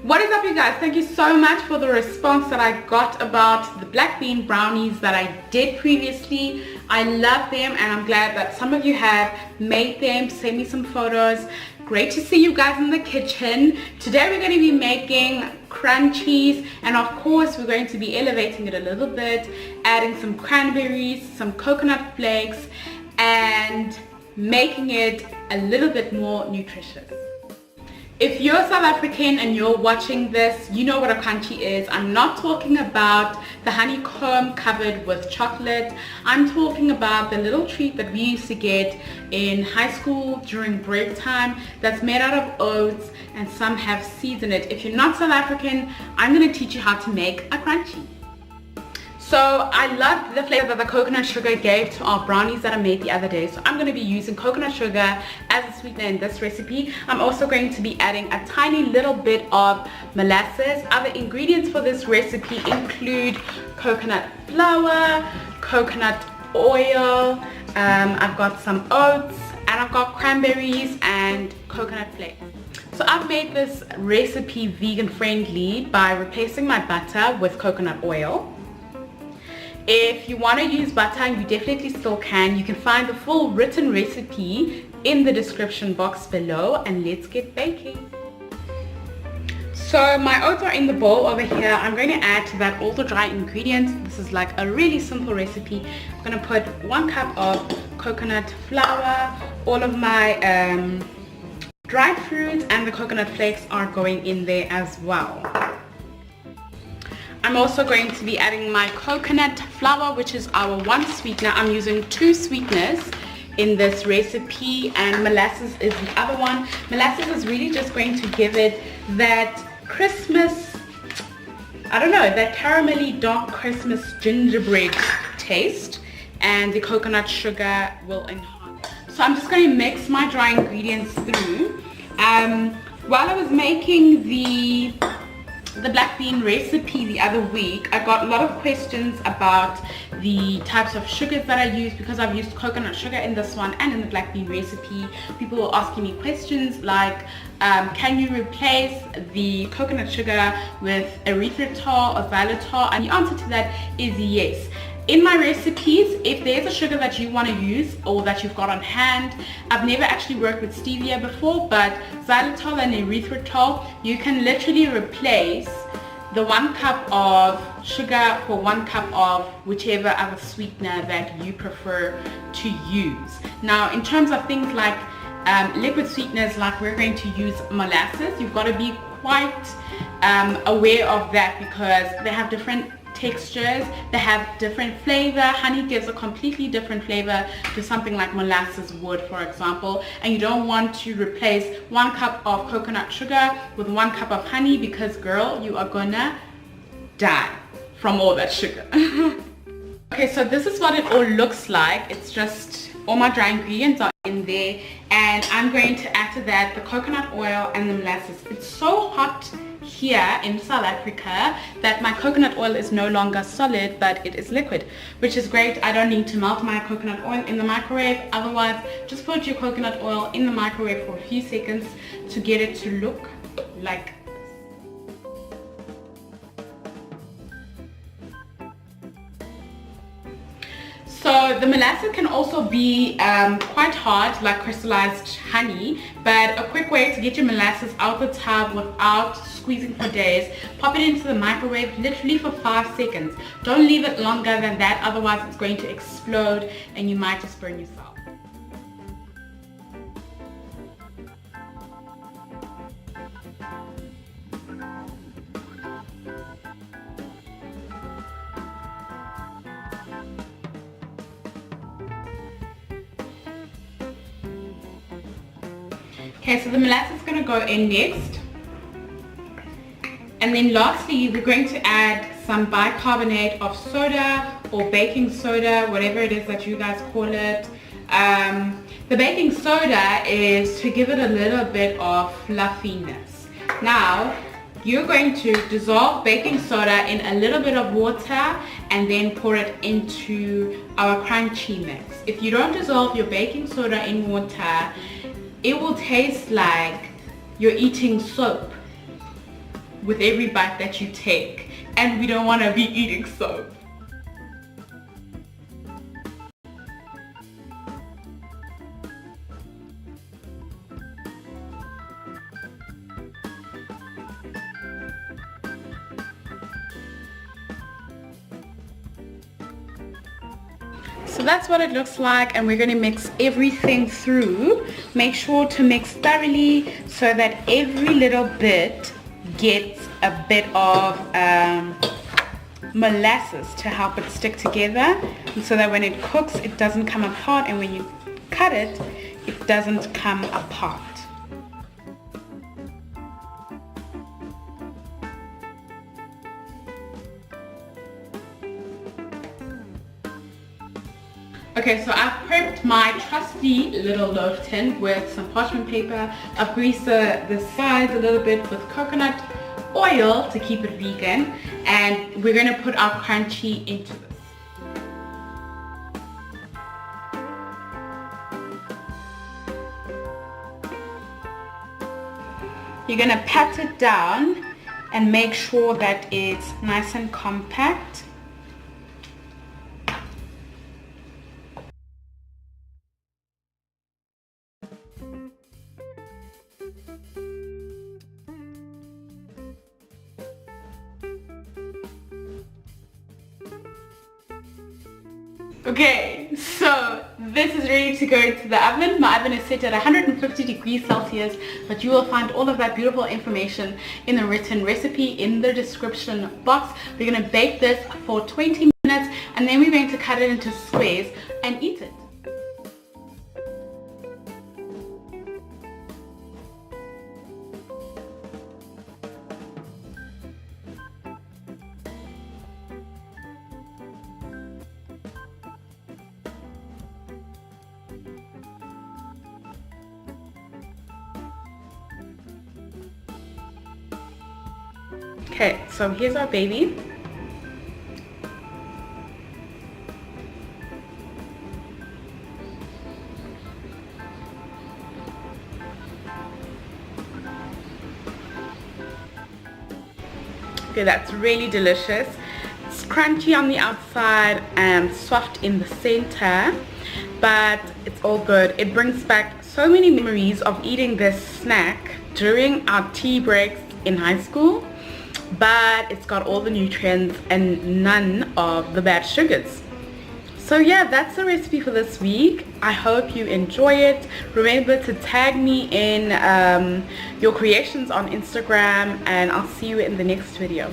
What is up, you guys? Thank you so much for the response that I got about the black bean brownies that I did previously. I love them and I'm glad that some of you have made them. Send me some photos. Great to see you guys in the kitchen. Today we're going to be making crunchies, and of course we're going to be elevating it a little bit, adding some cranberries, some coconut flakes, and making it a little bit more nutritious. If you're South African and you're watching this, you know what a crunchy is. I'm not talking about the honeycomb covered with chocolate. I'm talking about the little treat that we used to get in high school during break time that's made out of oats and some have seeds in it. If you're not South African, I'm going to teach you how to make a crunchy. So I loved the flavor that the coconut sugar gave to our brownies that I made the other day. So I'm going to be using coconut sugar as a sweetener in this recipe. I'm also going to be adding a tiny little bit of molasses. Other ingredients for this recipe include coconut flour, coconut oil, I've got some oats, and I've got cranberries and coconut flakes. So I've made this recipe vegan friendly by replacing my butter with coconut oil. If you want to use butter, you definitely still can. You can find the full written recipe in the description box below, and let's get baking. So my oats are in the bowl over here. I'm going to add to that all the dry ingredients. This is like a really simple recipe. I'm going to put 1 cup of coconut flour, all of my dried fruits, and the coconut flakes are going in there as well. I'm also going to be adding my coconut flour, which is our one sweetener. I'm using 2 sweeteners in this recipe, and molasses is the other one. Molasses is really just going to give it that Christmas, I don't know, that caramelly dark Christmas gingerbread taste, and the coconut sugar will enhance. So I'm just going to mix my dry ingredients through. While I was making the black bean recipe the other week, I got a lot of questions about the types of sugars that I use, because I've used coconut sugar in this one and in the black bean recipe. People were asking me questions like, can you replace the coconut sugar with erythritol or xylitol? And the answer to that is yes. In my recipes, if there's a sugar that you want to use or that you've got on hand, I've never actually worked with stevia before, but xylitol and erythritol, you can literally replace the 1 cup of sugar for 1 cup of whichever other sweetener that you prefer to use. Now, in terms of things like liquid sweeteners, like we're going to use molasses, you've got to be quite aware of that, because they have different textures, they have different flavor. Honey gives a completely different flavor to something like molasses would, for example, and you don't want to replace 1 cup of coconut sugar with 1 cup of honey, because girl, you are gonna die from all that sugar. Okay, so this is what it all looks like. It's just all my dry ingredients are in there, and I'm going to add to that the coconut oil and the molasses. It's so hot here in South Africa that my coconut oil is no longer solid, but it is liquid, which is great. I don't need to melt my coconut oil in the microwave. Otherwise, just put your coconut oil in the microwave for a few seconds to get it to look like So the molasses can also be quite hard, like crystallized honey, but a quick way to get your molasses out the tub without squeezing for days, pop it into the microwave literally for 5 seconds. Don't leave it longer than that, otherwise it's going to explode and you might just burn yourself. Okay, so the molasses is going to go in next. And then lastly, we're going to add some bicarbonate of soda or baking soda, whatever it is that you guys call it. The baking soda is to give it a little bit of fluffiness. Now, you're going to dissolve baking soda in a little bit of water and then pour it into our crunchy mix. If you don't dissolve your baking soda in water, it will taste like you're eating soap. with every bite that you take, and we don't want to be eating soap. So that's what it looks like, and we're going to mix everything through. Make sure to mix thoroughly so that every little bit gets a bit of molasses to help it stick together, and so that when it cooks it doesn't come apart, and when you cut it, it doesn't come apart. Okay, so I've prepped my trusty little loaf tin with some parchment paper. I've greased the sides a little bit with coconut oil to keep it vegan, and we're going to put our crunchy into this. You're going to pat it down and make sure that it's nice and compact. Okay, so this is ready to go into the oven. My oven is set at 150 degrees Celsius, but you will find all of that beautiful information in the written recipe in the description box. We're going to bake this for 20 minutes, and then we're going to cut it into squares and eat it. Okay, so here's our baby. Okay, that's really delicious. It's crunchy on the outside and soft in the center, but it's all good. It brings back so many memories of eating this snack during our tea breaks in high school. But it's got all the nutrients and none of the bad sugars. So yeah, that's the recipe for this week. I hope you enjoy it. Remember to tag me in your creations on Instagram, and I'll see you in the next video.